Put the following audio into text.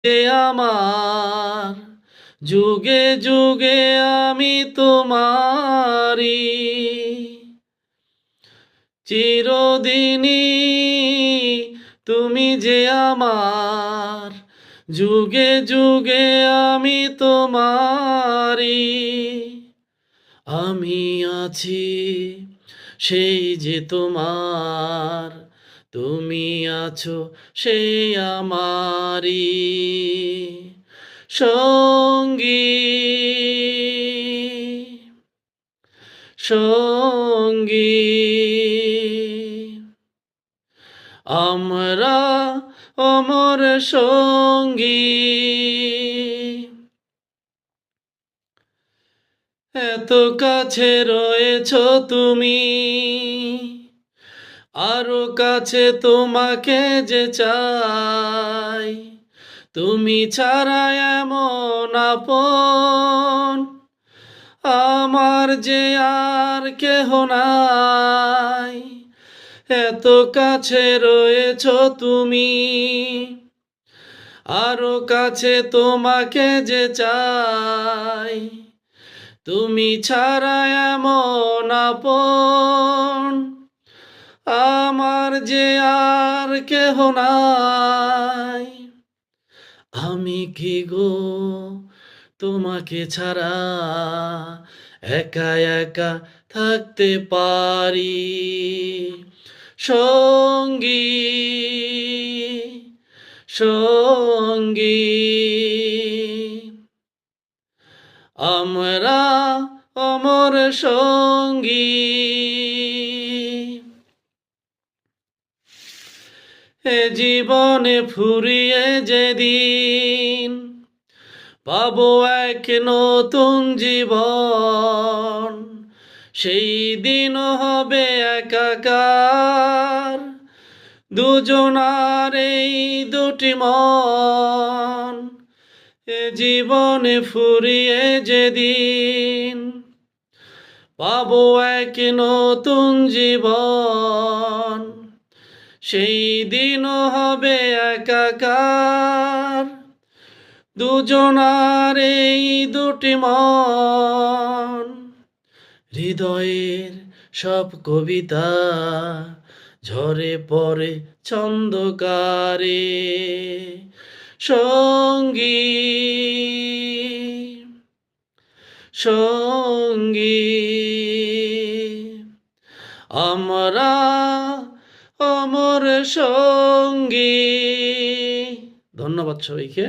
যে আমার যুগে যুগে আমি তোমারি চিরদিনই তুমি যে আমার যুগে যুগে আমি তোমারি আমি আছি সেই যে তোমার তুমি আছো সেই আমারি সঙ্গী সঙ্গী আমরা অমর সঙ্গী এত কাছে রয়েছ তুমি আরো কাছে তোমাকে যে চাই তুমি ছাড়া এমন আপন আমার যে আর কেহ নাই এত কাছে রয়েছ তুমি আরো কাছে তোমাকে যে চাই তুমি ছাড়া এমন আপন আমার যে আর কেহ নাই আমি কি গো তোমাকে ছাড়া একা একা থাকতে পারি সঙ্গী সঙ্গী আমরা অমর সঙ্গী এ জীবনে ফুরিয়ে যেদিন পাবো এক নতুন জীবন সেই দিন হবে একাকার দুজনার এই দুটি মন এ জীবনে ফুরিয়ে যেদিন পাবো এক নতুন জীবন সেই দিন হবে একাকার দুজনার এই দুটি মন হৃদয়ের সব কবিতা ঝরে পড়ে ছন্দকারে সঙ্গী সঙ্গী আমরা অমর সঙ্গী ধন্যবাদ সবাইকে।